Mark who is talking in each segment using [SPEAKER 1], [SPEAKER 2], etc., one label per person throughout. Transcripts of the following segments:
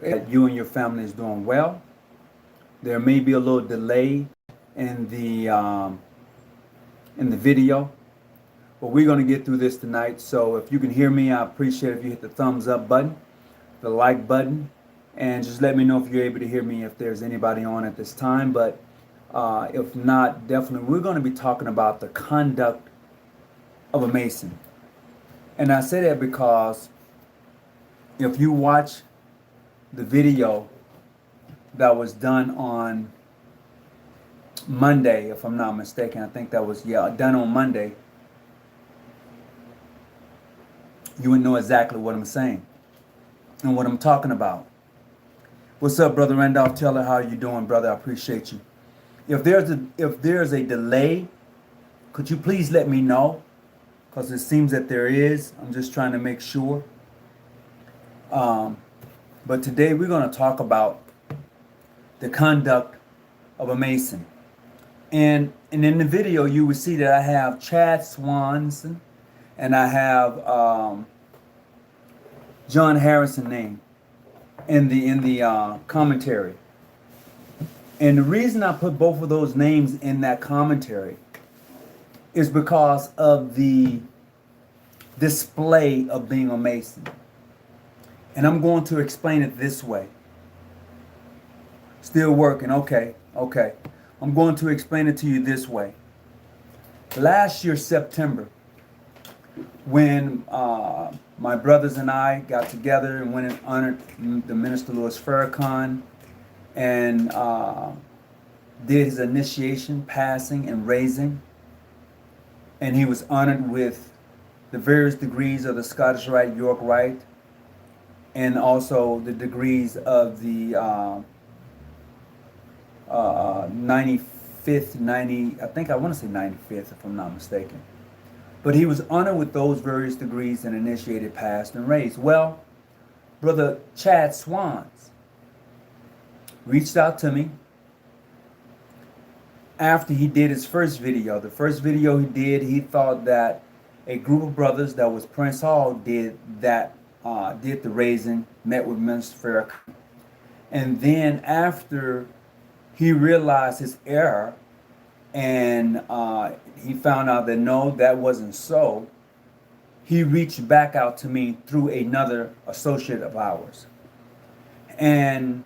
[SPEAKER 1] You and your family is doing well. There may be a little delay in the video, but we're going to get through this tonight. So if you can hear me, I appreciate if you hit the thumbs up button, the like button, and just let me know if you're able to hear me, if there's anybody on at this time. But if not, definitely we're going to be talking about the conduct of a Mason. And I say that because if you watch the video that was done on Monday, if I'm not mistaken, I think that was, done on Monday, you would know exactly what I'm saying and what I'm talking about. What's up, Brother Randolph Taylor? How are you doing, brother? I appreciate you. If there's a delay, could you please let me know? Because it seems that there is. I'm just trying to make sure. But today we're going to talk about the conduct of a Mason. And in the video, you will see that I have Chad Swanson and I have John Harrison name in the commentary. And the reason I put both of those names in that commentary is because of the display of being a Mason. And I'm going to explain it this way. Still working, okay. I'm going to explain it to you this way. Last year, September, when my brothers and I got together and went and honored the Minister Louis Farrakhan and did his initiation, passing, and raising. And he was honored with the various degrees of the Scottish Rite, York Rite, and also the degrees of the 95th, I think I want to say 95th if I'm not mistaken. But he was honored with those various degrees and initiated, passed, and raised. Well, Brother Chad Swans reached out to me after he did his first video. The first video he did, he thought that a group of brothers that was Prince Hall did the raising, met with Minister Farrakhan. And then after he realized his error and he found out that no, that wasn't so, he reached back out to me through another associate of ours. And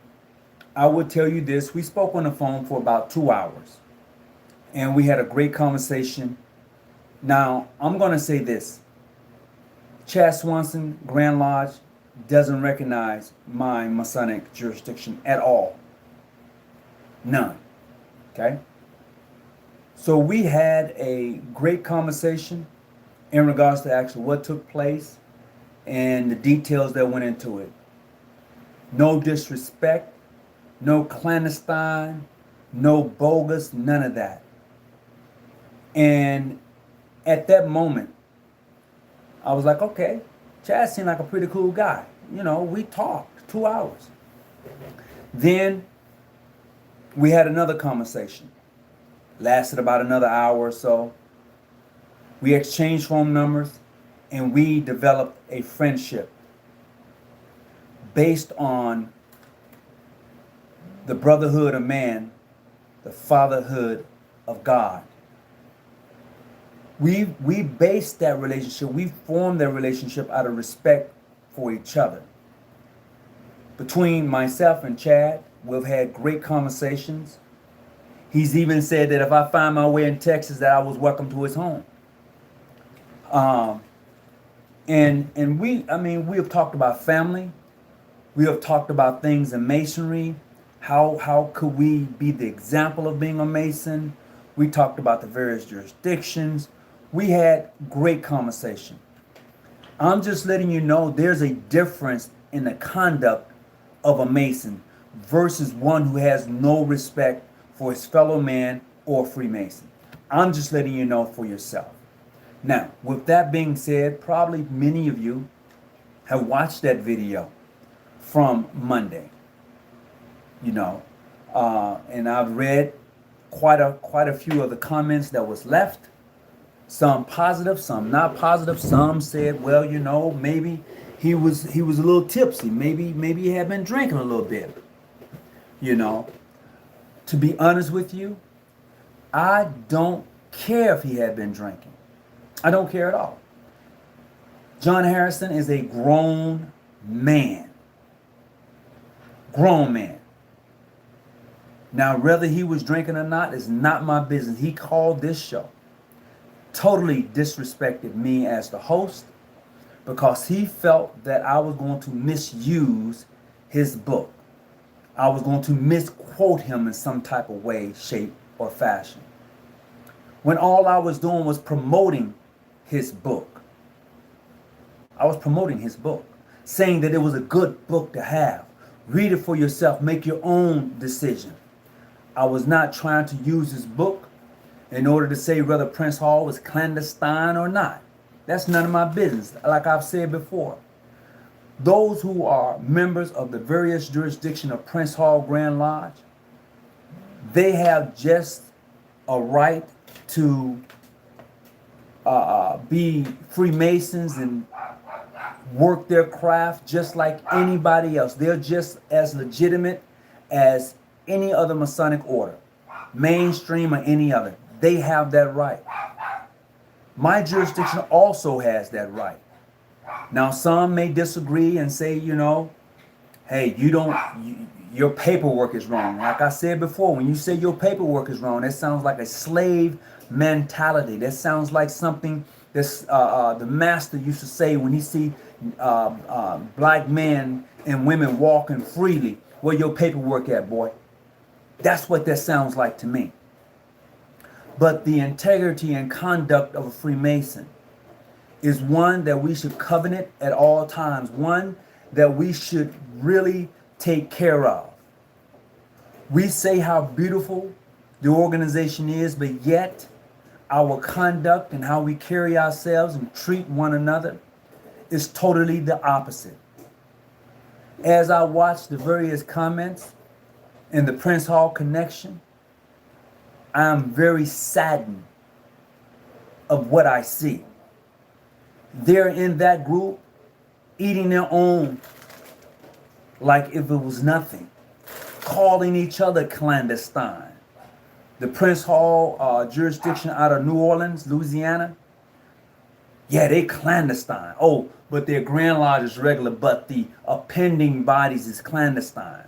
[SPEAKER 1] I would tell you this, we spoke on the phone for about 2 hours. And we had a great conversation. Now, I'm going to say this. Chad Swanson, Grand Lodge, doesn't recognize my Masonic jurisdiction at all. None. Okay? So we had a great conversation in regards to actually what took place and the details that went into it. No disrespect, no clandestine, no bogus, none of that. And at that moment, I was like, okay, Chad seemed like a pretty cool guy. You know, we talked 2 hours. Then we had another conversation. Lasted about another hour or so. We exchanged phone numbers and we developed a friendship based on the brotherhood of man, the fatherhood of God. We based that relationship, we formed that relationship out of respect for each other. Between myself and Chad, we've had great conversations. He's even said that if I find my way in Texas, that I was welcome to his home. And we have talked about family. We have talked about things in masonry. How could we be the example of being a Mason? We talked about the various jurisdictions. We had great conversation. I'm just letting you know there's a difference in the conduct of a Mason versus one who has no respect for his fellow man or Freemason. I'm just letting you know for yourself. Now, with that being said, probably many of you have watched that video from Monday. You know, and I've read quite a few of the comments that was left. Some positive, some not positive. Some said, well, you know, maybe he was a little tipsy. Maybe he had been drinking a little bit. You know, to be honest with you, I don't care if he had been drinking. I don't care at all. John Harrison is a grown man. Grown man. Now, whether he was drinking or not is not my business. He called this show, totally disrespected me as the host, because he felt that I was going to misuse his book. I was going to misquote him in some type of way, shape, or fashion. When all I was doing was promoting his book. I was promoting his book, saying that it was a good book to have. Read it for yourself. Make your own decision. I was not trying to use his book in order to say whether Prince Hall was clandestine or not. That's none of my business. Like I've said before, those who are members of the various jurisdiction of Prince Hall Grand Lodge, they have just a right to be Freemasons and work their craft just like anybody else. They're just as legitimate as any other Masonic order, mainstream or any other. They have that right. My jurisdiction also has that right. Now, some may disagree and say, hey, your paperwork is wrong. Like I said before, when you say your paperwork is wrong, that sounds like a slave mentality. That sounds like something that's the master used to say when he see black men and women walking freely. Where your paperwork at, boy? That's what that sounds like to me. But the integrity and conduct of a Freemason is one that we should covenant at all times, one that we should really take care of. We say how beautiful the organization is, but yet our conduct and how we carry ourselves and treat one another is totally the opposite. As I watch the various comments in the Prince Hall connection, I'm very saddened of what I see. They're in that group eating their own like if it was nothing, calling each other clandestine. The Prince Hall jurisdiction out of New Orleans, Louisiana, yeah, they clandestine. Oh, but their Grand Lodge is regular, but the appending bodies is clandestine.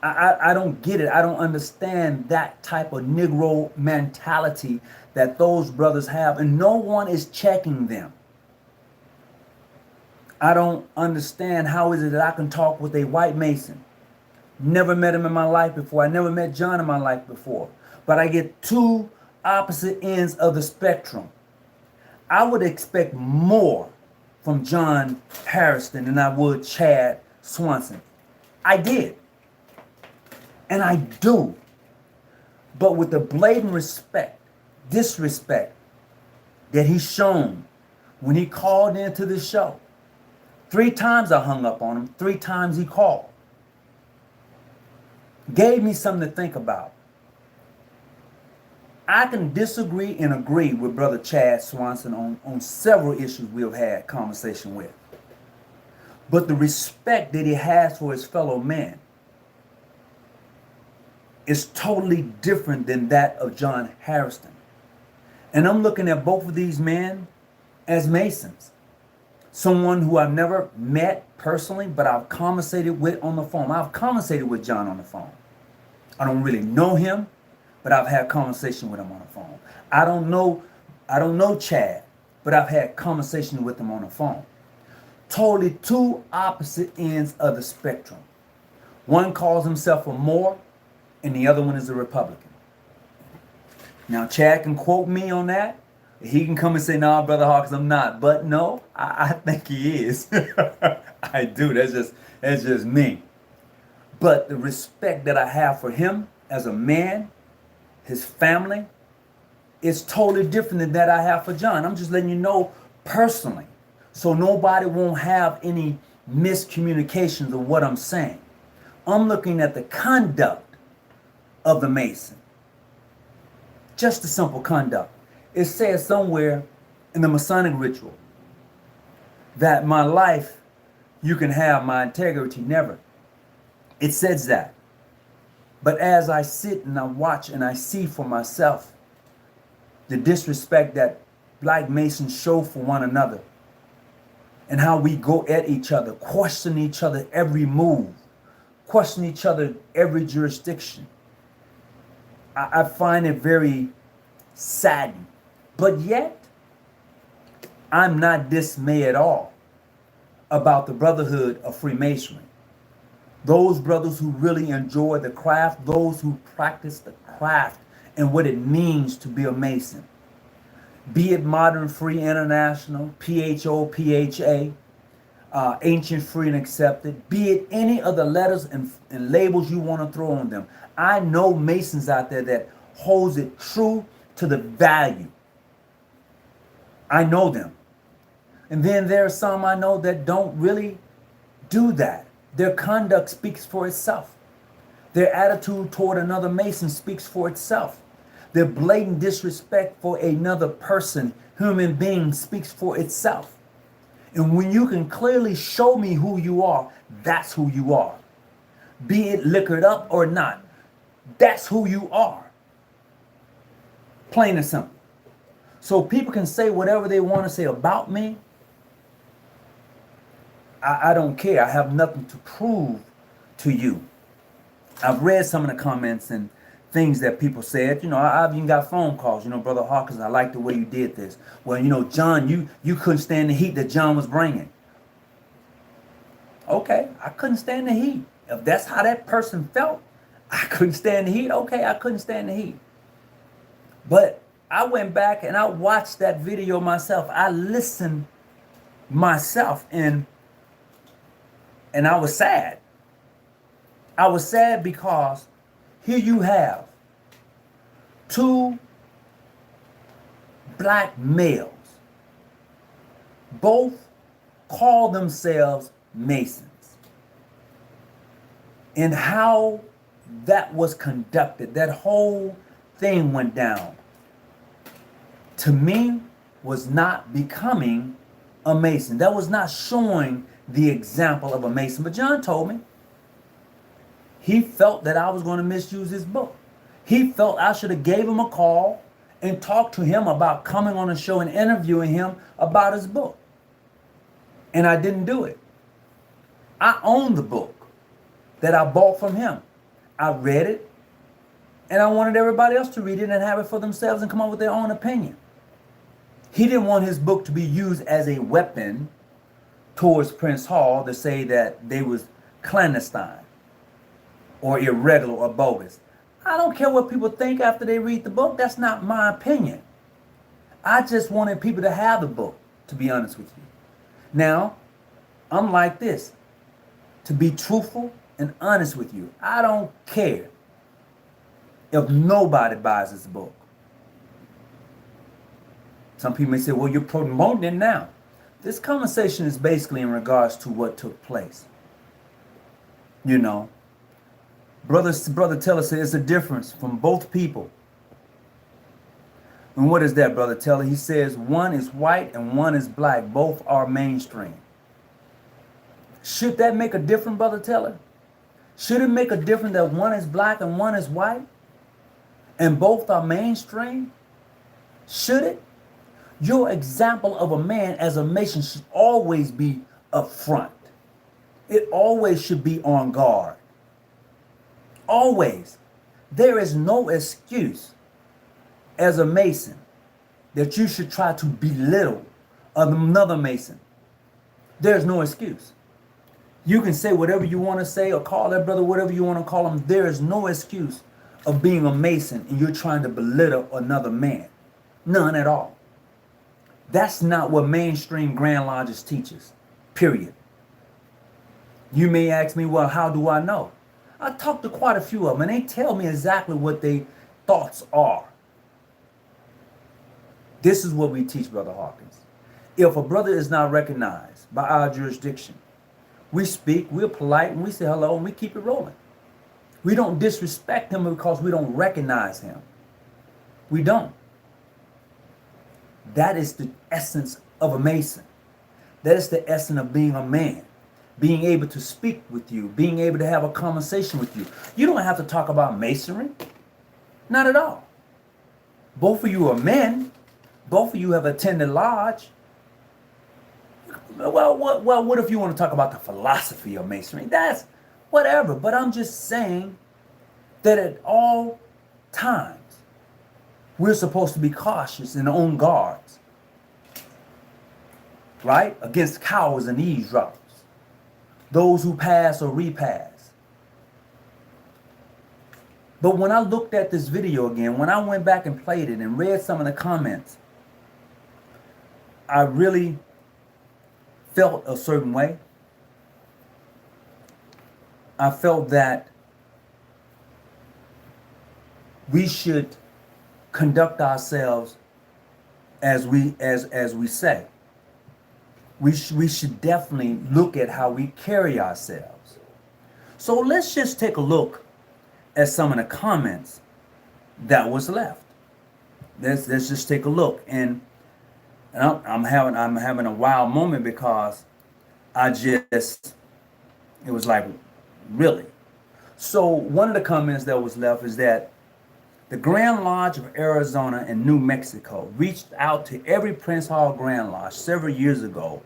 [SPEAKER 1] I don't get it. I don't understand that type of Negro mentality that those brothers have, and no one is checking them. I don't understand how is it that I can talk with a white Mason. Never met him in my life before. I never met John in my life before. But I get two opposite ends of the spectrum. I would expect more from John Harrison than I would Chad Swanson. I did. And I do. But with the blatant disrespect that he's shown when he called into the show. 3 times I hung up on him. 3 times he called. Gave me something to think about. I can disagree and agree with Brother Chad Swanson on several issues we've had conversation with. But the respect that he has for his fellow man is totally different than that of John Harrison. And I'm looking at both of these men as Masons. Someone who I've never met personally, but I've conversated with on the phone. I've conversated with John on the phone. I don't really know him, but I've had conversation with him on the phone. I don't know Chad, but I've had conversation with him on the phone. Totally two opposite ends of the spectrum. One calls himself a Moor, and the other one is a Republican. Now, Chad can quote me on that. He can come and say, "Nah, Brother Hawkins, I'm not." But no, I think he is. I do. That's just me. But the respect that I have for him as a man, his family, is totally different than that I have for John. I'm just letting you know personally, so nobody won't have any miscommunications of what I'm saying. I'm looking at the conduct of the Mason. Just the simple conduct. It says somewhere in the Masonic ritual that my life, you can have my integrity. Never. It says that. But as I sit and I watch and I see for myself the disrespect that Black Masons show for one another, and how we go at each other, question each other every move, question each other every jurisdiction, I find it very saddening. But yet, I'm not dismayed at all about the brotherhood of Freemasonry. Those brothers who really enjoy the craft, those who practice the craft and what it means to be a Mason. Be it Modern Free International, PHO, PHA, Ancient Free and Accepted, be it any of the letters and labels you want to throw on them. I know Masons out there that holds it true to the value. I know them. And then there are some I know that don't really do that. Their conduct speaks for itself. Their attitude toward another Mason speaks for itself. Their blatant disrespect for another person, human being, speaks for itself. And when you can clearly show me who you are, that's who you are. Be it liquored up or not, that's who you are. Plain and simple. So people can say whatever they want to say about me. I don't care. I have nothing to prove to you. I've read some of the comments and things that people said. I've even got phone calls. Brother Hawkins, I like the way you did this. Well, John, you couldn't stand the heat that John was bringing. Okay, I couldn't stand the heat. If that's how that person felt, I couldn't stand the heat. Okay, I couldn't stand the heat. But I went back and I watched that video myself. I listened myself and I was sad. I was sad because here you have two black males, both call themselves Masons. And how that was conducted, that whole thing went down, to me, was not becoming a Mason. That was not showing the example of a Mason. But John told me he felt that I was going to misuse his book. He felt I should have gave him a call and talked to him about coming on the show and interviewing him about his book. And I didn't do it. I own the book that I bought from him. I read it, and I wanted everybody else to read it and have it for themselves and come up with their own opinion. He didn't want his book to be used as a weapon towards Prince Hall to say that they was clandestine or irregular or bogus. I don't care what people think after they read the book. That's not my opinion. I just wanted people to have the book, to be honest with you. Now, I'm like this. To be truthful and honest with you, I don't care if nobody buys this book. Some people may say, well, you're promoting it now. This conversation is basically in regards to what took place. Brother Teller said it's a difference from both people. And what is that, Brother Teller? He says one is white and one is black. Both are mainstream. Should that make a difference, Brother Teller? Should it make a difference that one is black and one is white? And both are mainstream? Should it? Your example of a man as a Mason should always be up front. It always should be on guard. Always. There is no excuse as a Mason that you should try to belittle another Mason. There's no excuse. You can say whatever you want to say or call that brother whatever you want to call him. There is no excuse of being a Mason and you're trying to belittle another man. None at all. That's not what mainstream Grand Lodges teaches, period. You may ask me, well, how do I know? I talked to quite a few of them, and they tell me exactly what their thoughts are. This is what we teach, Brother Hawkins. If a brother is not recognized by our jurisdiction, we speak, we're polite, and we say hello, and we keep it rolling. We don't disrespect him because we don't recognize him. We don't. That is the essence of a Mason. That is the essence of being a man. Being able to speak with you, being able to have a conversation with you. You don't have to talk about masonry. Not at all. Both of you are men. Both of you have attended lodge. Well, what if you want to talk about the philosophy of masonry? That's whatever. But I'm just saying that at all times, we're supposed to be cautious and on guards, right? Against cowards and eavesdroppers, those who pass or repass. But when I looked at this video again, when I went back and played it and read some of the comments, I really felt a certain way. I felt that we should conduct ourselves as we say. We should definitely look at how we carry ourselves. So let's just take a look at some of the comments that was left. Let's just take a look, and I'm having a wild moment because it was like, really. So one of the comments that was left is that the Grand Lodge of Arizona and New Mexico reached out to every Prince Hall Grand Lodge several years ago,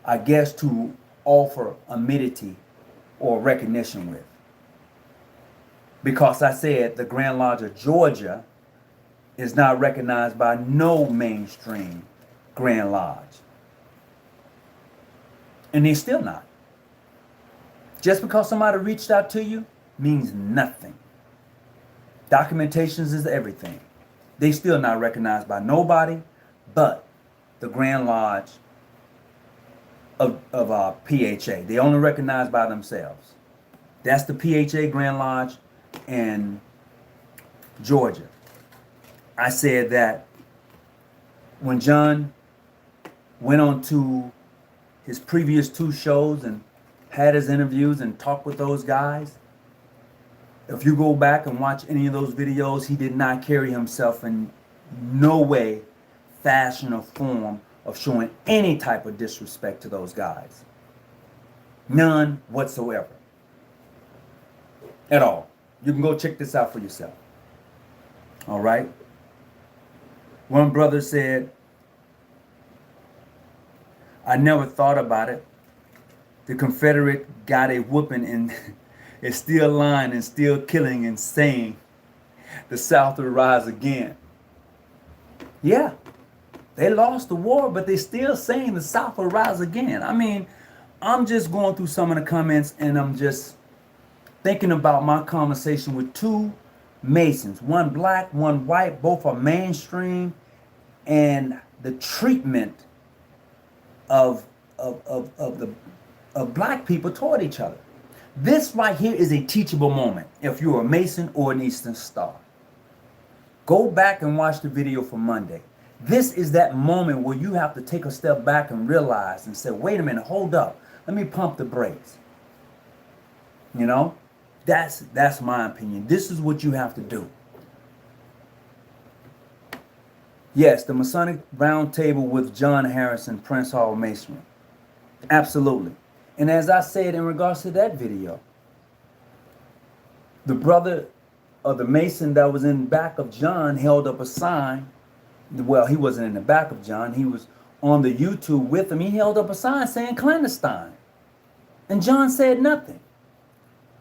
[SPEAKER 1] I guess, to offer amenity or recognition with. Because I said the Grand Lodge of Georgia is not recognized by no mainstream Grand Lodge. And they're still not. Just because somebody reached out to you means nothing. Documentations is everything. They still not recognized by nobody but the Grand Lodge of PHA. They only recognized by themselves. That's the PHA Grand Lodge in Georgia. I said that when John went on to his previous 2 shows and had his interviews and talked with those guys, if you go back and watch any of those videos, he did not carry himself in no way, fashion, or form of showing any type of disrespect to those guys. None whatsoever. At all. You can go check this out for yourself. All right? One brother said, I never thought about it. The Confederate got a whooping and is still lying and still killing and saying the South will rise again. Yeah, they lost the war, but they're still saying the South will rise again. I mean, I'm just going through some of the comments and I'm just thinking about my conversation with 2 Masons, one black, one white, both are mainstream, and the treatment of black people toward each other. This right here is a teachable moment if you're a Mason or an Eastern Star. Go back and watch the video from Monday. This is that moment where you have to take a step back and realize and say, wait a minute, hold up. Let me pump the brakes. You know, that's my opinion. This is what you have to do. Yes, the Masonic Round Table with John Harrison, Prince Hall Masonry. Absolutely. And as I said in regards to that video, the brother of the Mason that was in the back of John held up a sign. Well, he wasn't in the back of John. He was on the YouTube with him. He held up a sign saying clandestine. And John said nothing.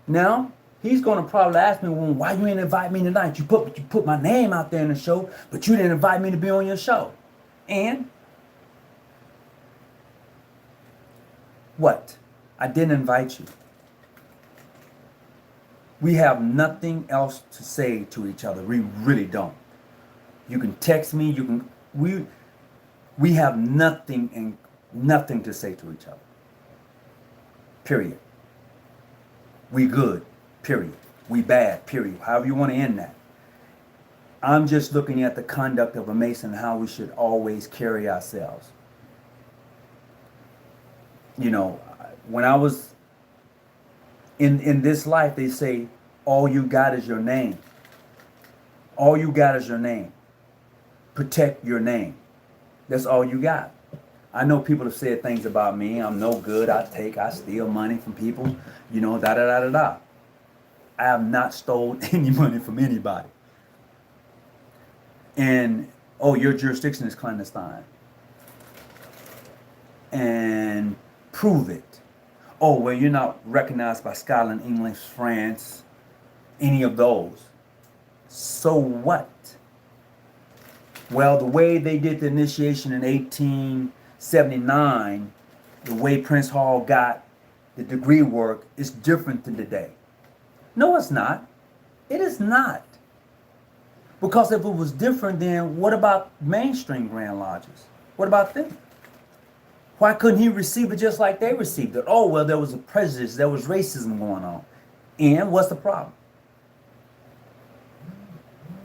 [SPEAKER 1] Now, he's going to probably ask me, well, why you didn't invite me tonight? You put my name out there in the show, but you didn't invite me to be on your show. And what? I didn't invite you. We have nothing else to say to each other. We really don't. You can text me. We have nothing to say to each other. Period. We good. Period. We bad. Period. However you want to end that. I'm just looking at the conduct of a Mason, how we should always carry ourselves. You know, when I was in this life, they say, all you got is your name. All you got is your name. Protect your name. That's all you got. I know people have said things about me. I'm no good. I steal money from people. Da da da da da. I have not stolen any money from anybody. And oh, your jurisdiction is clandestine. And prove it. Oh, well, you're not recognized by Scotland, England, France, any of those. So what? Well, the way they did the initiation in 1879, the way Prince Hall got the degree work is different than today. No, it's not. It is not. Because if it was different, then what about mainstream Grand Lodges? What about them? Why couldn't he receive it just like they received it? Oh, well, there was a prejudice, there was racism going on. And what's the problem?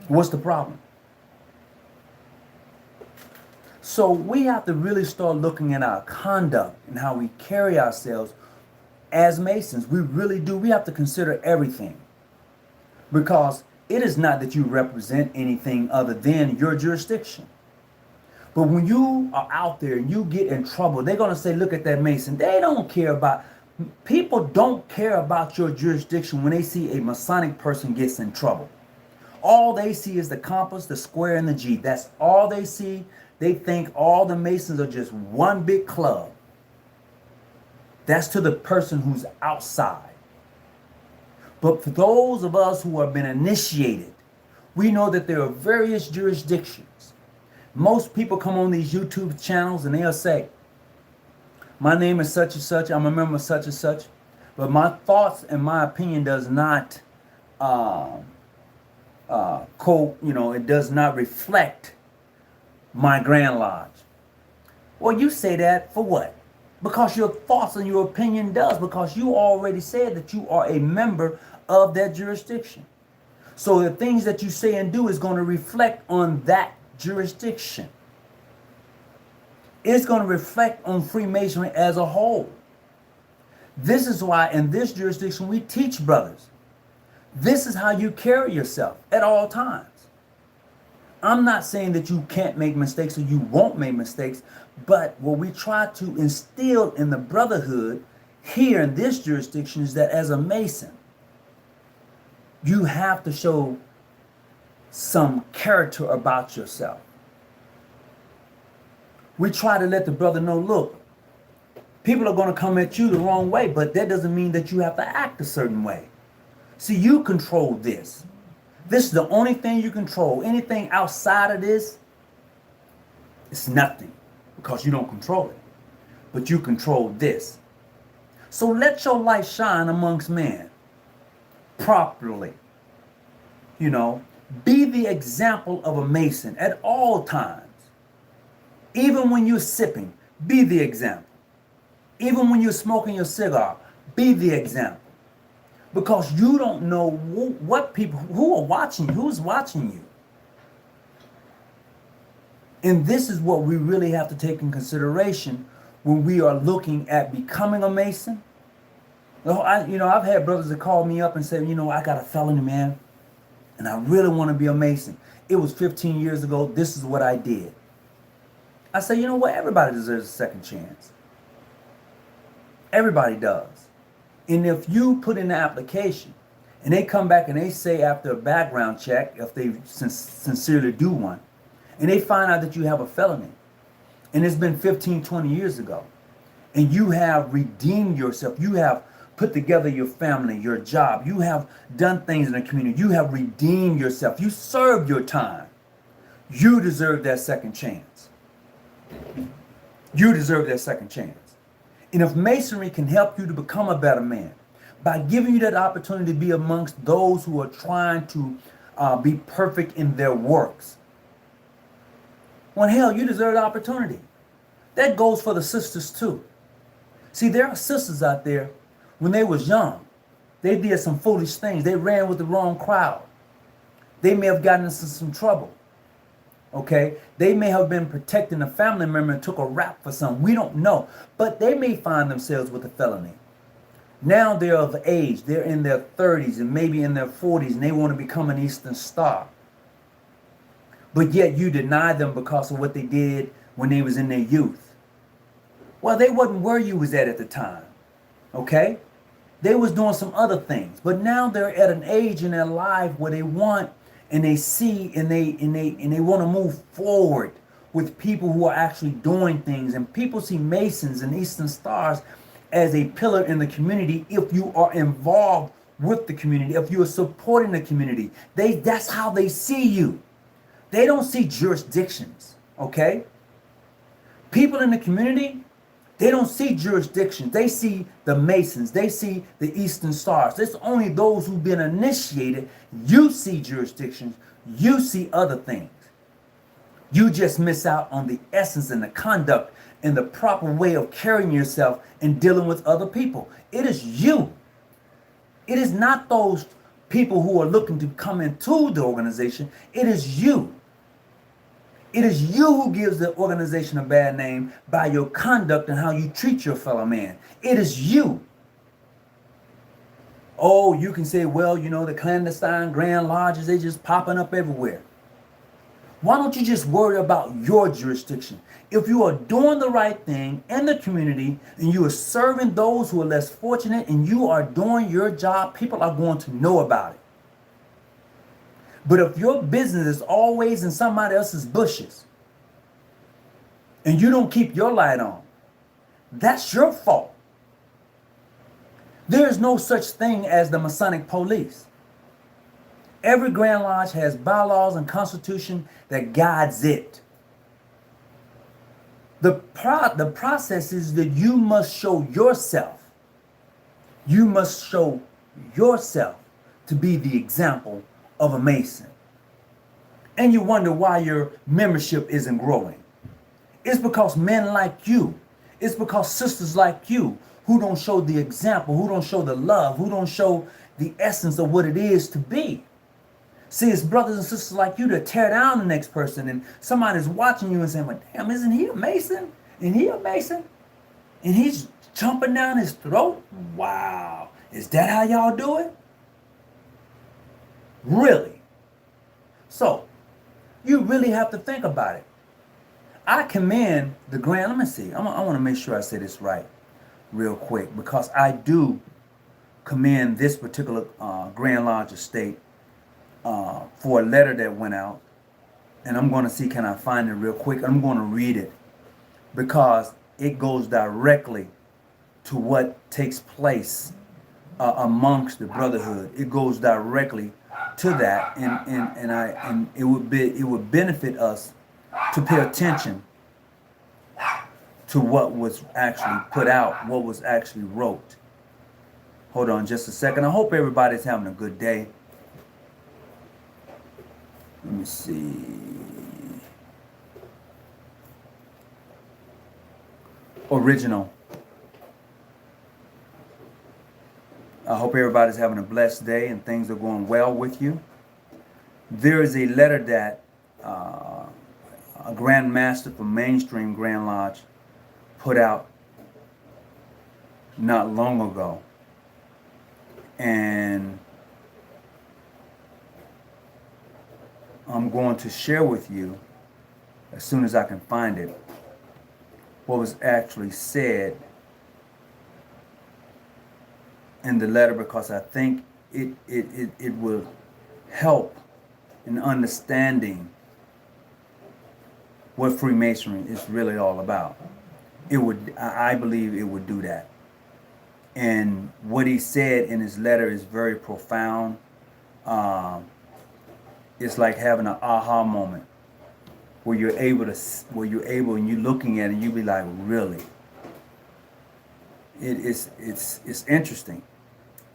[SPEAKER 1] What's the problem? So we have to really start looking at our conduct and how we carry ourselves as Masons. We really do. We have to consider everything. Because it is not that you represent anything other than your jurisdiction. But when you are out there and you get in trouble, they're going to say, look at that Mason. They don't care about, people don't care about your jurisdiction when they see a Masonic person gets in trouble. All they see is the compass, the square, and the G. That's all they see. They think all the Masons are just one big club. That's to the person who's outside. But for those of us who have been initiated, we know that there are various jurisdictions. Most people come on these YouTube channels and they'll say, my name is such and such, I'm a member of such and such, but my thoughts and my opinion does not it does not reflect my Grand Lodge. Well, you say that for what? Because your thoughts and your opinion does, because you already said that you are a member of that jurisdiction. So the things that you say and do is going to reflect on that jurisdiction. It's going to reflect on Freemasonry as a whole. This is why in this jurisdiction we teach brothers. This is how you carry yourself at all times. I'm not saying that you can't make mistakes or you won't make mistakes, but what we try to instill in the brotherhood here in this jurisdiction is that as a Mason, you have to show some character about yourself. We try to let the brother know, look, people are going to come at you the wrong way, but that doesn't mean that you have to act a certain way. See, you control this. This is the only thing you control. Anything outside of this, it's nothing because you don't control it. But you control this. So let your light shine amongst men properly. Be the example of a Mason at all times. Even when you're sipping, be the example. Even when you're smoking your cigar, be the example. Because you don't know what people, who are watching, who's watching you. And this is what we really have to take in consideration when we are looking at becoming a Mason. I've had brothers that call me up and say, I got a felony, man, and I really want to be a Mason. It was 15 years ago. This is what I did. I say, you know what? Everybody deserves a second chance. Everybody does. And if you put in the application and they come back and they say after a background check, if they sincerely do one, and they find out that you have a felony, and it's been 15, 20 years ago, and you have redeemed yourself, you have put together your family, your job, you have done things in the community, you have redeemed yourself, you served your time, you deserve that second chance. You deserve that second chance. And if Masonry can help you to become a better man by giving you that opportunity to be amongst those who are trying to be perfect in their works, well, hell, you deserve the opportunity. That goes for the sisters too. See, there are sisters out there, when they was young, they did some foolish things. They ran with the wrong crowd. They may have gotten into some trouble. Okay, they may have been protecting a family member and took a rap for something. We don't know. But they may find themselves with a felony. Now they're of age. They're in their 30s and maybe in their 40s, and they want to become an Eastern Star. But yet you deny them because of what they did when they was in their youth. Well, they wasn't where you was at the time. Okay? They was doing some other things. But now they're at an age in their life where they want and they see and they want to move forward with people who are actually doing things. And people see Masons and Eastern Stars as a pillar in the community if you are involved with the community, if you are supporting the community. That's how they see you. They don't see jurisdictions, okay? People in the community, they don't see jurisdictions. They see the Masons. They see the Eastern Stars. It's only those who've been initiated. You see jurisdictions. You see other things. You just miss out on the essence and the conduct and the proper way of carrying yourself and dealing with other people. It is you. It is not those people who are looking to come into the organization. It is you. It is you who gives the organization a bad name by your conduct and how you treat your fellow man. It is you. Oh, you can say, well, you know, the clandestine Grand Lodges, they just popping up everywhere. Why don't you just worry about your jurisdiction? If you are doing the right thing in the community and you are serving those who are less fortunate and you are doing your job, people are going to know about it. But if your business is always in somebody else's bushes and you don't keep your light on, that's your fault. There is no such thing as the Masonic police. Every Grand Lodge has bylaws and constitution that guides it. The process is that you must show yourself. You must show yourself to be the example of a Mason. And you wonder why your membership isn't growing. It's because men like you, it's because sisters like you who don't show the example, who don't show the love, who don't show the essence of what it is to be. See, it's brothers and sisters like you that tear down the next person, and somebody's watching you and saying, well, damn, isn't he a Mason? And he a Mason? And he's chomping down his throat? Wow. Is that how y'all do it? Really? So, you really have to think about it. I commend the Grand, let me see, I want to make sure I say this right real quick, because I do commend this particular Grand Lodge estate for a letter that went out, and I'm going to see, can I find it real quick? I'm going to read it because it goes directly to what takes place amongst the brotherhood. It goes directly to that, and it would benefit us to pay attention to what was actually put out, what was actually wrote. Hold on just a second. I hope everybody's having a good day. Let me see. Original. I hope everybody's having a blessed day and things are going well with you. There is a letter that a Grand Master from Mainstream Grand Lodge put out not long ago. And I'm going to share with you, as soon as I can find it, what was actually said in the letter, because I think it will help in understanding what Freemasonry is really all about. I believe it would do that. And what he said in his letter is very profound. It's like having an aha moment where you're able and you're looking at it and you be like, really? It's interesting.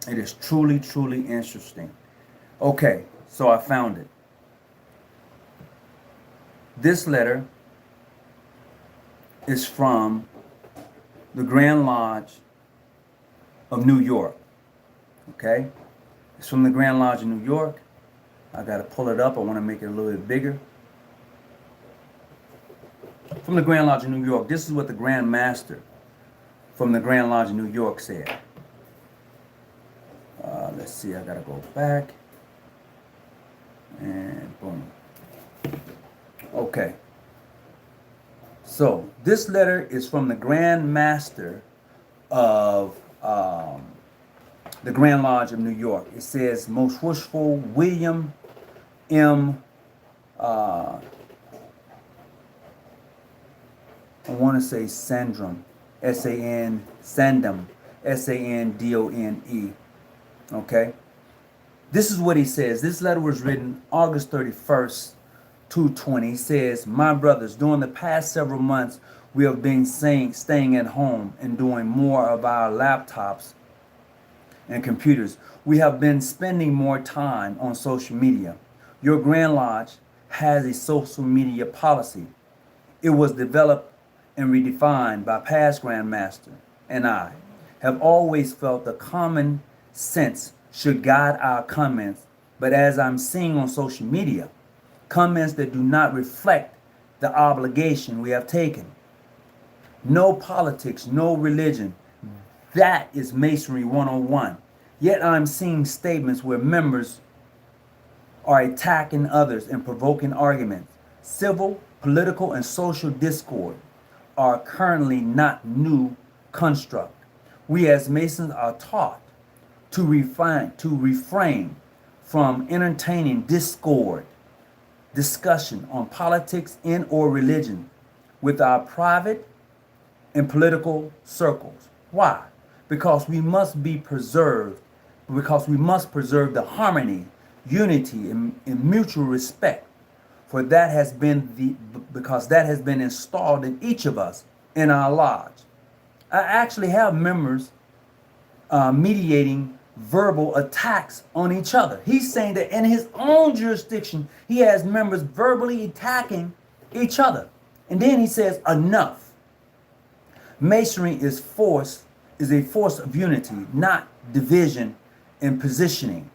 [SPEAKER 1] It is truly, truly interesting. Okay, so I found it. This letter is from the Grand Lodge of New York. Okay? It's from the Grand Lodge of New York. I got to pull it up. I want to make it a little bit bigger. From the Grand Lodge of New York. This is what the Grand Master from the Grand Lodge of New York said. Let's see. I got to go back. And boom. Okay. So this letter is from the Grand Master of the Grand Lodge of New York. It says, Most Worshipful William M. I want to say Sandrum, Sandom, Sandone. Okay? This is what he says. This letter was written August 31st, 220. He says, My brothers, during the past several months, we have been staying at home and doing more of our laptops and computers. We have been spending more time on social media. Your Grand Lodge has a social media policy. It was developed and redefined by past Grandmaster, and I have always felt the common sense should guide our comments, but as I'm seeing on social media, comments that do not reflect the obligation we have taken. No politics, no religion. That is Masonry 101. Yet I'm seeing statements where members are attacking others and provoking arguments. Civil, political, and social discord are currently not new construct. We as Masons are taught to refrain from entertaining discord, discussion on politics and or religion with our private and political circles. Why? Because we must preserve the harmony, unity, and mutual respect. For that has been because that has been installed in each of us in our lodge. I actually have members mediating verbal attacks on each other. He's saying that in his own jurisdiction, he has members verbally attacking each other. And then he says, enough. Masonry is a force of unity, not division and positioning.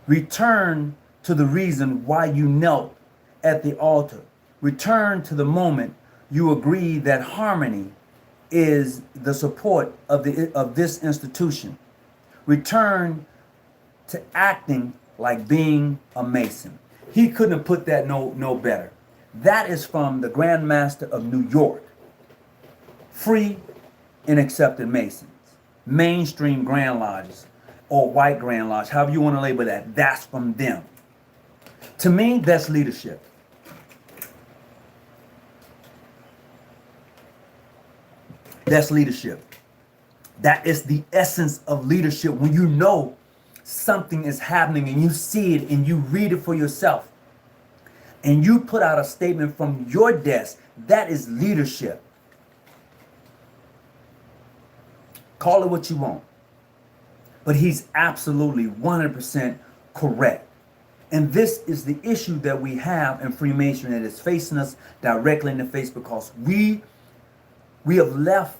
[SPEAKER 1] Return to the reason why you knelt at the altar. Return to the moment you agree that harmony is the support of this institution. Return to acting like being a Mason. He couldn't have put that no better. That is from the Grand Master of New York. Free and accepted Masons. Mainstream Grand Lodges or white Grand Lodge, however you want to label that, that's from them. To me, that's leadership. That's leadership. That is the essence of leadership. When you know something is happening and you see it and you read it for yourself and you put out a statement from your desk, that is leadership. Call it what you want. But he's absolutely 100% correct. And this is the issue that we have in Freemasonry that is facing us directly in the face, because we have left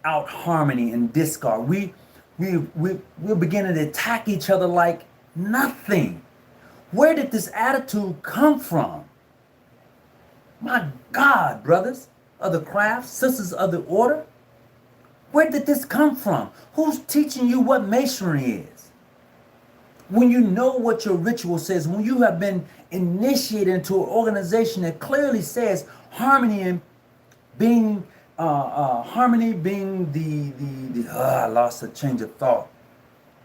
[SPEAKER 1] out harmony and discard. We're beginning to attack each other like nothing. Where did this attitude come from? My God, brothers of the craft, sisters of the order, where did this come from? Who's teaching you what Masonry is? When you know what your ritual says, when you have been initiated into an organization that clearly says harmony and being harmony being I lost a change of thought.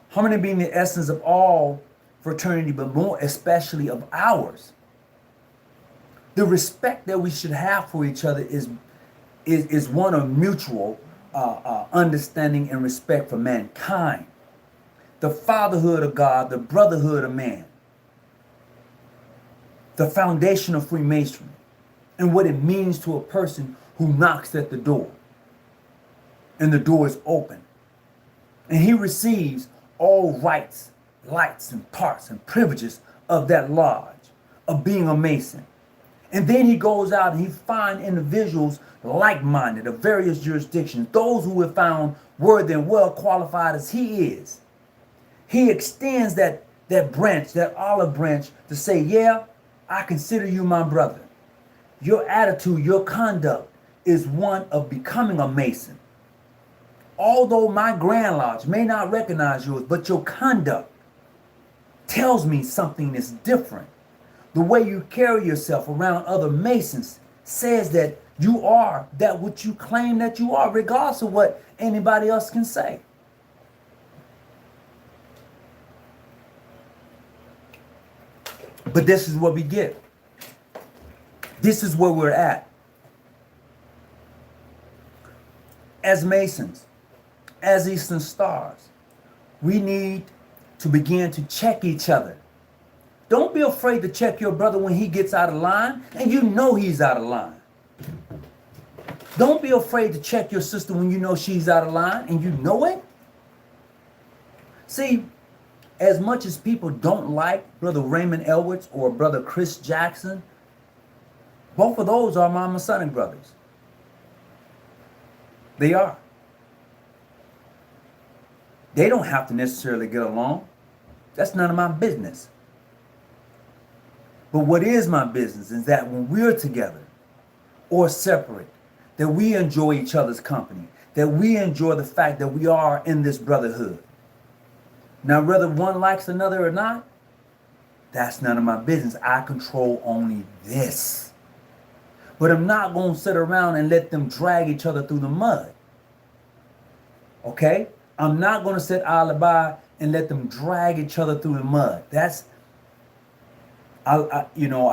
[SPEAKER 1] Harmony being the essence of all fraternity, but more especially of ours. The respect that we should have for each other is one of mutual understanding and respect for mankind. The fatherhood of God, the brotherhood of man. The foundation of Freemasonry and what it means to a person who knocks at the door and the door is open and he receives all rights, lights, and parts and privileges of that lodge, of being a Mason. And then he goes out and he finds individuals like-minded of various jurisdictions, those who have found worthy and well qualified as he is. He extends that branch, that olive branch, to say, yeah, I consider you my brother. Your attitude, your conduct is one of becoming a Mason. Although my Grand Lodge may not recognize yours, but your conduct tells me something that's different. The way you carry yourself around other Masons says that You are that which you claim that you are, regardless of what anybody else can say. But this is what we get. This is where we're at. As Masons, as Eastern Stars, we need to begin to check each other. Don't be afraid to check your brother when he gets out of line, and you know he's out of line. Don't be afraid to check your sister when you know she's out of line, and you know it. See, as much as people don't like Brother Raymond Edwards or Brother Chris Jackson, both of those are my Masonic brothers. They are. They don't have to necessarily get along. That's none of my business. But what is my business is that when we're together or separate, that we enjoy each other's company, that we enjoy the fact that we are in this brotherhood. Now, whether one likes another or not, that's none of my business. I control only this. But I'm not going to sit around and let them drag each other through the mud. Okay? I'm not going to sit alibi and let them drag each other through the mud. I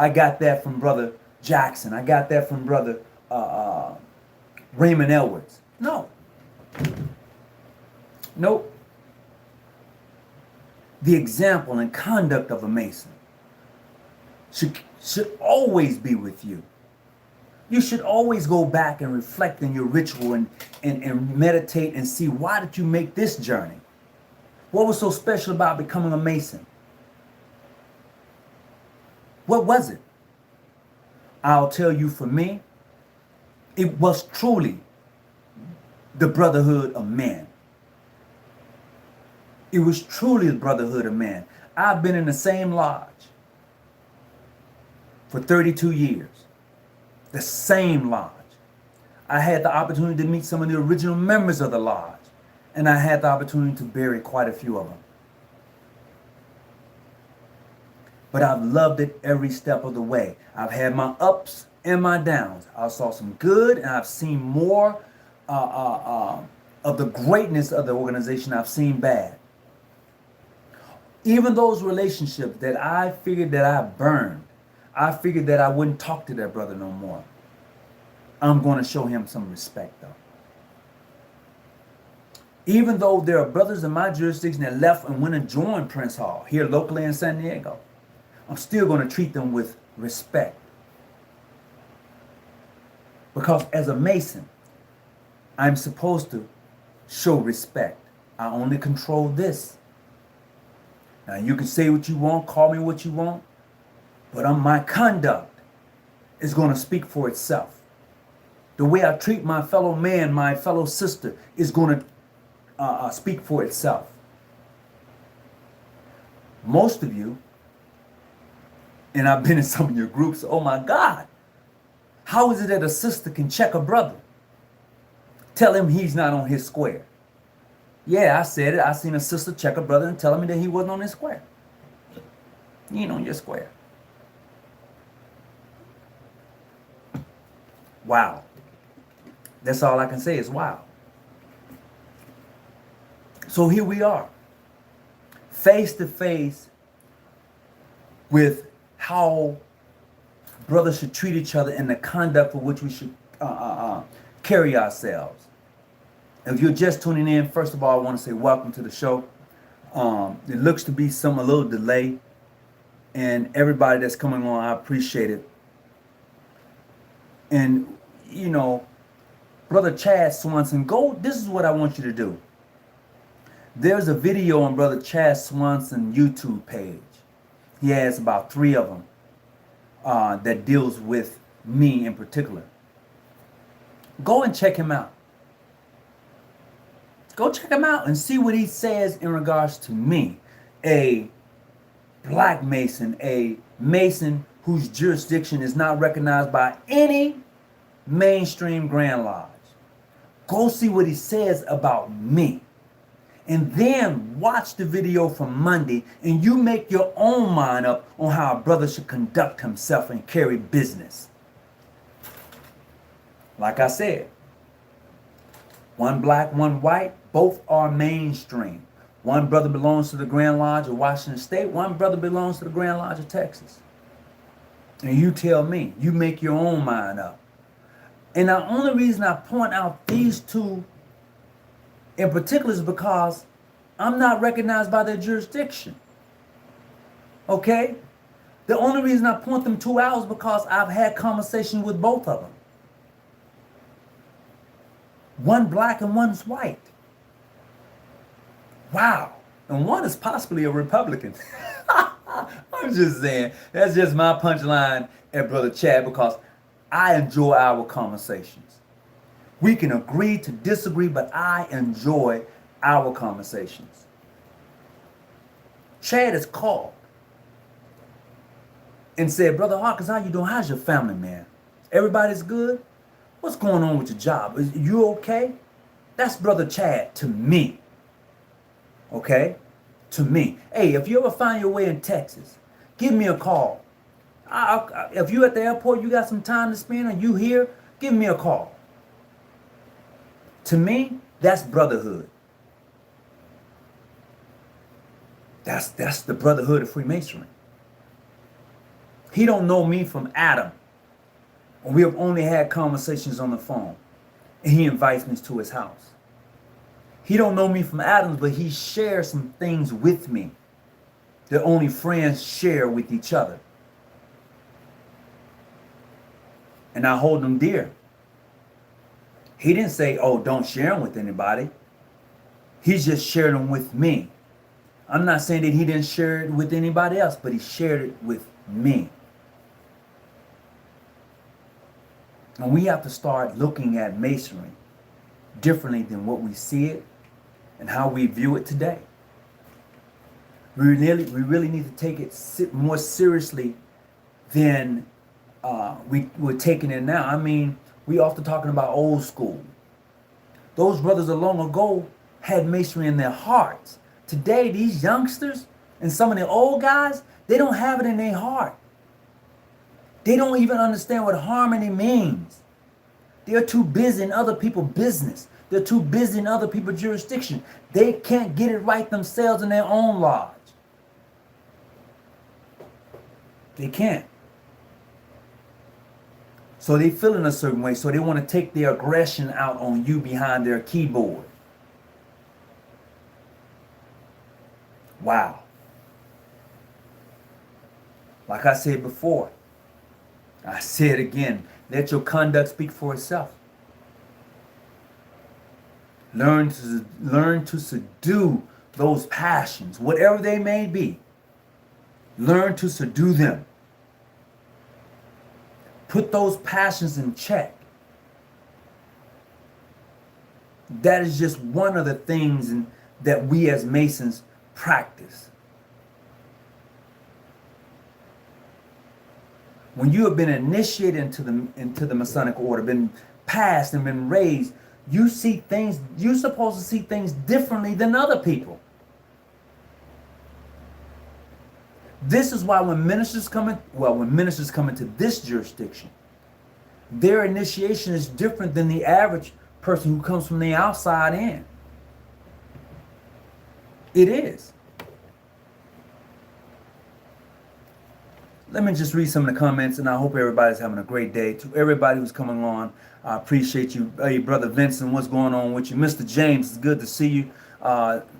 [SPEAKER 1] got that from Brother Jackson. I got that from Brother Raymond Edwards. No. Nope. The example and conduct of a Mason should always be with you. You should always go back and reflect in your ritual and meditate and see, why did you make this journey? What was so special about becoming a Mason? What was it? I'll tell you, for me, it was truly the brotherhood of man. It was truly the brotherhood of man. I've been in the same lodge for 32 years. The same lodge. I had the opportunity to meet some of the original members of the lodge, and I had the opportunity to bury quite a few of them. But I've loved it every step of the way. I've had my ups and my downs. I saw some good, and I've seen more of the greatness of the organization. I've seen bad. Even those relationships that I figured that I burned, I figured that I wouldn't talk to that brother no more. I'm going to show him some respect, though. Even though there are brothers in my jurisdiction that left and went and joined Prince Hall here locally in San Diego, I'm still going to treat them with respect. Because as a Mason, I'm supposed to show respect. I only control this. Now, you can say what you want, call me what you want, but my conduct is going to speak for itself. The way I treat my fellow man, my fellow sister, is going to speak for itself. Most of you, and I've been in some of your groups, oh my God, how is it that a sister can check a brother? Tell him he's not on his square. Yeah, I said it. I seen a sister check a brother and tell me that he wasn't on his square. You ain't on your square. Wow. That's all I can say is wow. So here we are, face to face with how brothers should treat each other and the conduct for which we should carry ourselves. If you're just tuning in, first of all, I want to say welcome to the show. It looks to be a little delay, and everybody that's coming on, I appreciate it. And, you know, Brother Chad Swanson, this is what I want you to do. There's a video on Brother Chad Swanson YouTube page. He has about 3 of them that deals with me in particular. Go and check him out. Go check him out and see what he says in regards to me, a black Mason, a Mason whose jurisdiction is not recognized by any mainstream Grand Lodge. Go see what he says about me. And then watch the video from Monday and you make your own mind up on how a brother should conduct himself and carry business. Like I said, one black, one white, both are mainstream. One brother belongs to the Grand Lodge of Washington State. One brother belongs to the Grand Lodge of Texas. And you tell me, you make your own mind up. And the only reason I point out these two in particular is because I'm not recognized by their jurisdiction. Okay? The only reason I point them two out is because I've had conversations with both of them. One black and one's white. Wow. And one is possibly a Republican. I'm just saying. That's just my punchline at Brother Chad, because I enjoy our conversations. We can agree to disagree, but I enjoy our conversations. Chad is called and said, Brother Hawkins, how you doing? How's your family, man? Everybody's good? What's going on with your job? Is you okay? That's Brother Chad to me. Okay? To me. Hey, if you ever find your way in Texas, give me a call. If you at the airport, you got some time to spend, and you here, give me a call. To me, that's brotherhood. That's the brotherhood of Freemasonry. He don't know me from Adam. We have only had conversations on the phone, and he invites me to his house. He don't know me from Adam, but he shares some things with me that only friends share with each other. And I hold them dear. He didn't say, oh, don't share them with anybody. He just shared them with me. I'm not saying that he didn't share it with anybody else, but he shared it with me. And we have to start looking at Masonry differently than what we see it and how we view it today. We really need to take it more seriously than we're taking it now. I mean, we often talking about old school. Those brothers a long ago had Masonry in their hearts. Today, these youngsters and some of the old guys, they don't have it in their heart. They don't even understand what harmony means. They're too busy in other people's business. They're too busy in other people's jurisdiction. They can't get it right themselves in their own lodge. They can't. So they feel in a certain way. So they want to take their aggression out on you behind their keyboard. Wow. Like I said before, I say it again, let your conduct speak for itself. Learn to subdue those passions, whatever they may be. Learn to subdue them. Put those passions in check. That is just one of the things that we as Masons practice. When you have been initiated into the Masonic order, been passed and been raised, you see things, you're supposed to see things differently than other people. This is why when ministers come into this jurisdiction, their initiation is different than the average person who comes from the outside in. It is. Let me just read some of the comments, and I hope everybody's having a great day. To everybody who's coming on, I appreciate you. Hey, Brother Vincent, what's going on with you? Mr. James, it's good to see you.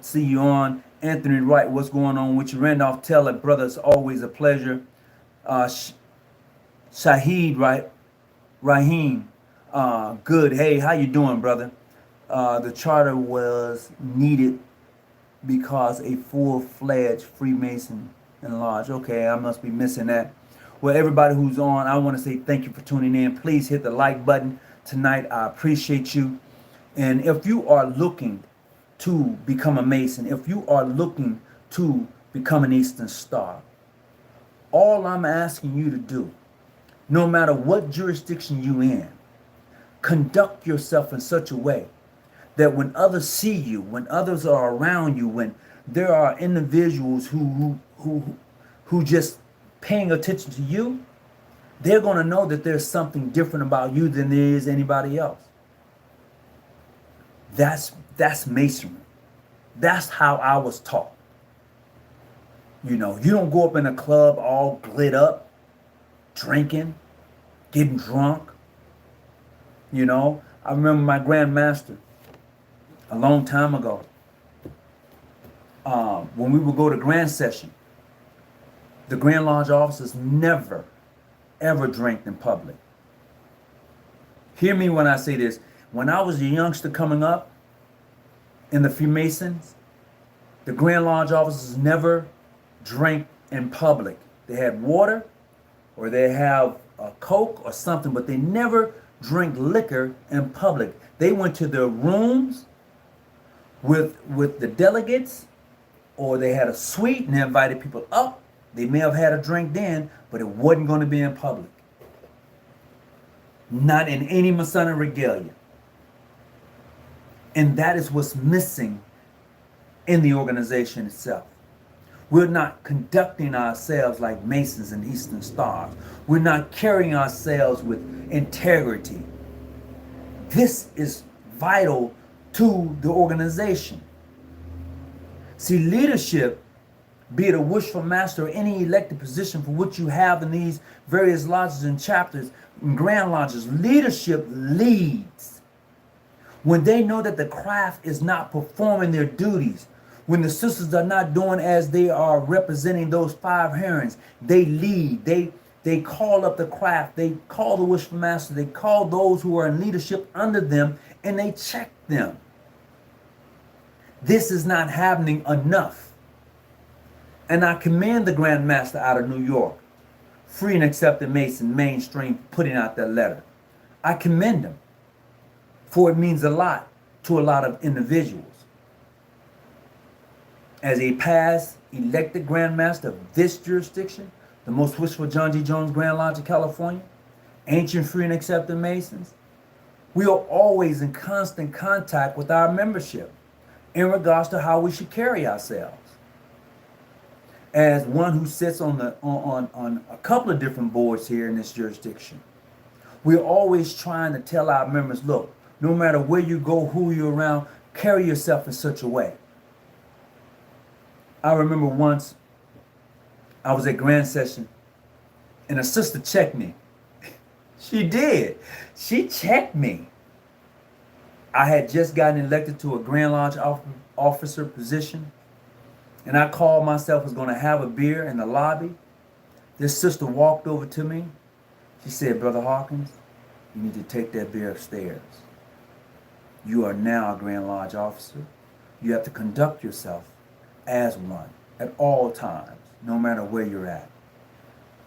[SPEAKER 1] See you on. Anthony Wright, what's going on with you? Randolph Teller, brother, it's always a pleasure. Shahid, right? Raheem, good. Hey, how you doing, brother? The charter was needed because a full-fledged Freemason and Lodge. Okay, I must be missing that. Well, everybody who's on, I want to say thank you for tuning in. Please hit the like button tonight. I appreciate you. And if you are looking to become a Mason, if you are looking to become an Eastern Star, all I'm asking you to do, no matter what jurisdiction you in, conduct yourself in such a way that when others see you, when others are around you, when there are individuals who just paying attention to you, they're going to know that there's something different about you than there is anybody else. That's Masonry. That's how I was taught. You know, you don't go up in a club all lit up, drinking, getting drunk. You know, I remember my grandmaster a long time ago. When we would go to grand session, the Grand Lodge officers never, ever drank in public. Hear me when I say this. When I was a youngster coming up in the Freemasons, the Grand Lodge officers never drank in public. They had water or they have a Coke or something, but they never drank liquor in public. They went to their rooms with the delegates, or they had a suite and they invited people up. They may have had a drink then, but it wasn't going to be in public. Not in any Masonic regalia. And that is what's missing in the organization itself. We're not conducting ourselves like Masons and Eastern Stars. We're not carrying ourselves with integrity. This is vital to the organization. See, leadership, be it a wishful master or any elected position for which you have in these various lodges and chapters and grand lodges, leadership leads. When they know that the craft is not performing their duties, when the sisters are not doing as they are representing those 5 herons, they lead. They call up the craft. They call the wishful master. They call those who are in leadership under them, and they check them. This is not happening enough. And I commend the Grand Master out of New York, Free and Accepted Mason, mainstream, putting out that letter. I commend him, for it means a lot to a lot of individuals. As a past elected Grand Master of this jurisdiction, the most wishful John G. Jones Grand Lodge of California, ancient Free and Accepted Masons, we are always in constant contact with our membership in regards to how we should carry ourselves. As one who sits on a couple of different boards here in this jurisdiction, we're always trying to tell our members, look, no matter where you go, who you're around, carry yourself in such a way. I remember once I was at grand session and a sister checked me. She did. She checked me. I had just gotten elected to a Grand Lodge officer position, and I called myself, was going to have a beer in the lobby. This sister walked over to me. She said, Brother Hawkins, you need to take that beer upstairs. You are now a Grand Lodge officer. You have to conduct yourself as one at all times, no matter where you're at.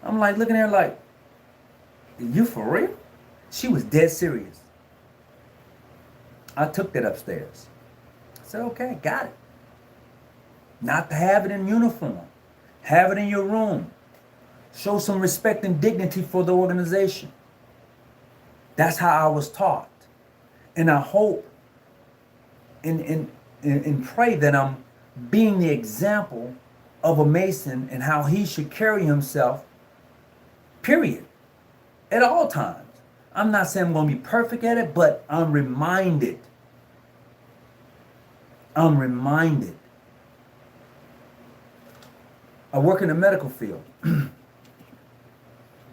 [SPEAKER 1] I'm like looking at her like, you for real? She was dead serious. I took that upstairs. I said, okay, got it. Not to have it in uniform. Have it in your room. Show some respect and dignity for the organization. That's how I was taught. And I hope and pray that I'm being the example of a Mason and how he should carry himself, period, at all times. I'm not saying I'm going to be perfect at it, but I'm reminded. I work in the medical field,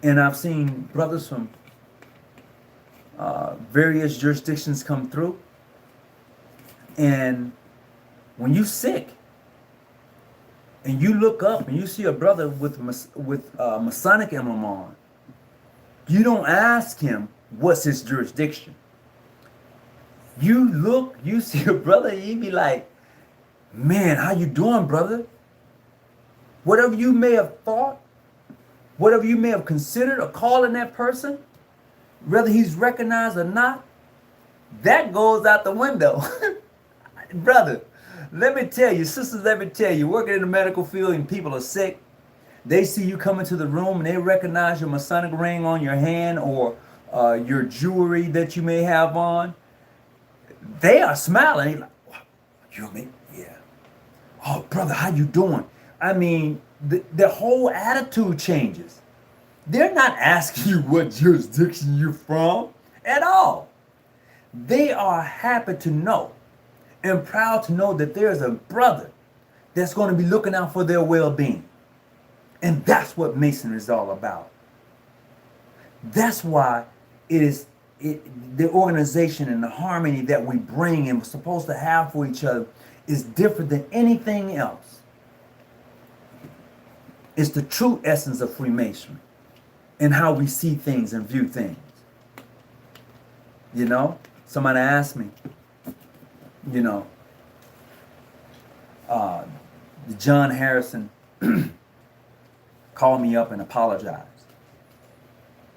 [SPEAKER 1] and I've seen brothers from various jurisdictions come through. And when you're sick, and you look up and you see a brother with Masonic emblem on, you don't ask him what's his jurisdiction. You look, you see a brother, you be like, man, how you doing, brother? Whatever you may have thought, whatever you may have considered or calling that person, whether he's recognized or not, that goes out the window. Brother, let me tell you, sisters, let me tell you, working in the medical field and people are sick, they see you come into the room and they recognize your Masonic ring on your hand or your jewelry that you may have on. They are smiling. Like, you me? Yeah. Oh, brother, how you doing? I mean, the whole attitude changes. They're not asking you what jurisdiction you're from at all. They are happy to know and proud to know that there's a brother that's going to be looking out for their well-being. And that's what Masonry is all about. That's why the organization and the harmony that we bring and we're supposed to have for each other is different than anything else. It's the true essence of Freemasonry and how we see things and view things. You know, somebody asked me, you know, John Harrison called me up and apologized.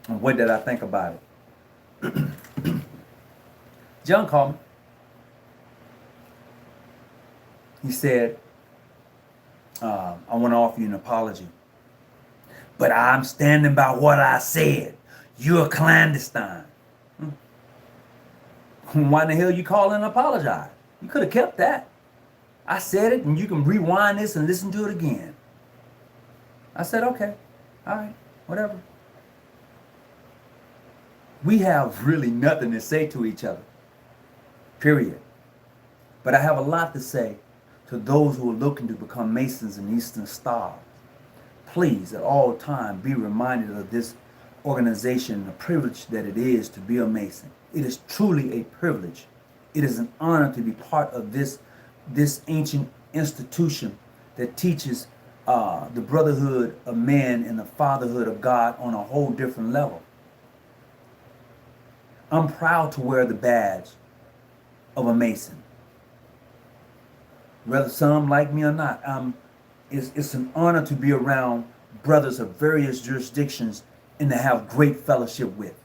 [SPEAKER 1] And what did I think about it? John called me. He said, I want to offer you an apology. But I'm standing by what I said. You're clandestine. Why in the hell you call and apologize? You could have kept that. I said it, and you can rewind this and listen to it again. I said, okay, all right, whatever. We have really nothing to say to each other, period. But I have a lot to say to those who are looking to become Masons and Eastern Stars. Please, at all times, be reminded of this organization, the privilege that it is to be a Mason. It is truly a privilege. It is an honor to be part of this ancient institution that teaches the brotherhood of man and the fatherhood of God on a whole different level. I'm proud to wear the badge of a Mason. Whether some like me or not, it's an honor to be around brothers of various jurisdictions and to have great fellowship with,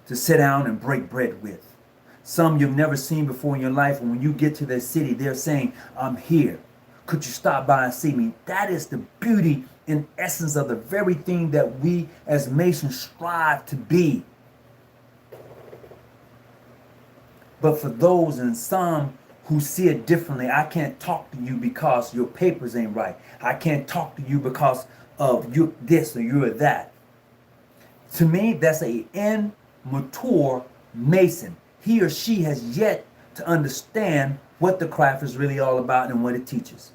[SPEAKER 1] to sit down and break bread with. Some you've never seen before in your life, and when you get to their city, they're saying, I'm here. Could you stop by and see me? That is the beauty and essence of the very thing that we as Masons strive to be. But for those and some who see it differently, I can't talk to you because your papers ain't right. I can't talk to you because of you this or you're that. To me, that's an immature Mason. He or she has yet to understand what the craft is really all about and what it teaches.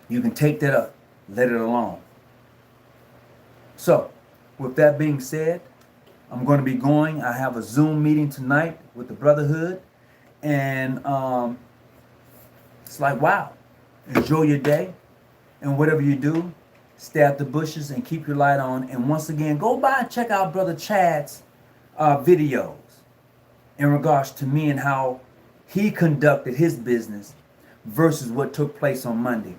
[SPEAKER 1] You can take that up, let it alone. So, with that being said, I'm going to be going. I have a Zoom meeting tonight with the Brotherhood. And it's like, wow. Enjoy your day. And whatever you do, stay out the bushes and keep your light on. And once again, go by and check out Brother Chad's videos in regards to me and how he conducted his business versus what took place on Monday.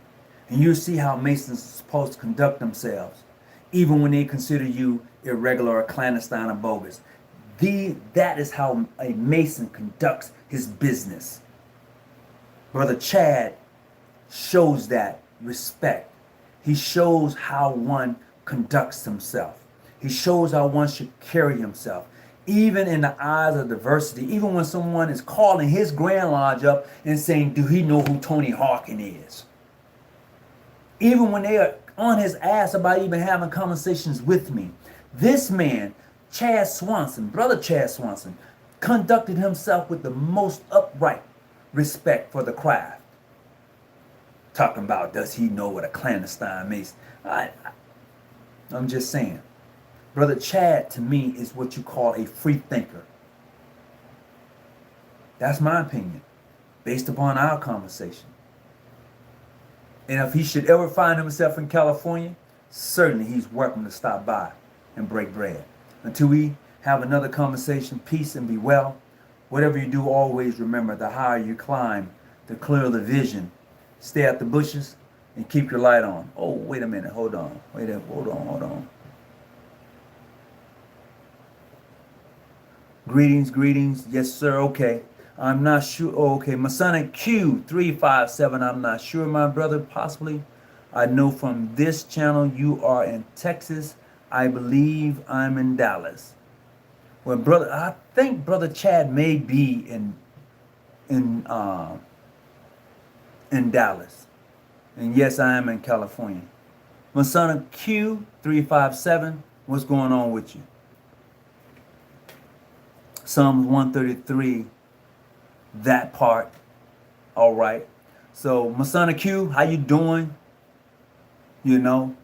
[SPEAKER 1] And you'll see how Masons are supposed to conduct themselves, even when they consider you irregular or clandestine or bogus. That is how a Mason conducts his business. Brother Chad shows that respect. He shows how one conducts himself. He shows how one should carry himself. Even in the eyes of diversity, even when someone is calling his Grand Lodge up and saying, do he know who Tony Hawking is? Even when they are on his ass about even having conversations with me. This man, Chad Swanson, Brother Chad Swanson, conducted himself with the most upright respect for the craft. Talking about, does he know what a clandestine means? I'm just saying. Brother Chad, to me, is what you call a free thinker. That's my opinion, based upon our conversation. And if he should ever find himself in California, certainly he's welcome to stop by and break bread. Until we have another conversation, peace and be well. Whatever you do, always remember, the higher you climb, the clearer the vision. Stay at the bushes and keep your light on. Oh, wait a minute. Hold on. Hold on. Greetings. Yes, sir. Okay. I'm not sure. Oh, okay. Masonic Q357. I'm not sure, my brother. Possibly. I know from this channel you are in Texas. I believe I'm in Dallas. Well, brother, I think Brother Chad may be in Dallas. And yes, I am in California. Masonic Q 357, what's going on with you? Psalms 133, that part. All right. So Masonic Q, how you doing? You know.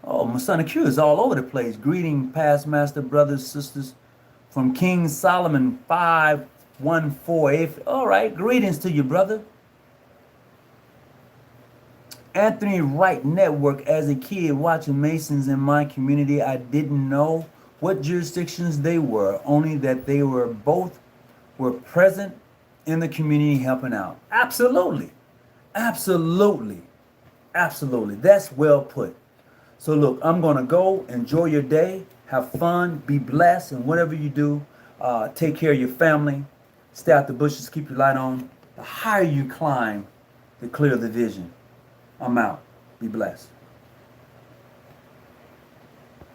[SPEAKER 1] Oh, Masonic Q is all over the place. Greeting past master brothers, sisters from King Solomon 514. All right, greetings to you, brother. Anthony Wright Network. As a kid watching Masons in my community, I didn't know what jurisdictions they were, only that they were present in the community helping out. Absolutely. Absolutely. Absolutely. That's well put. So look, I'm going to go. Enjoy your day. Have fun. Be blessed. And whatever you do, take care of your family. Stay out the bushes. Keep your light on. The higher you climb, the clearer the vision. I'm out. Be blessed.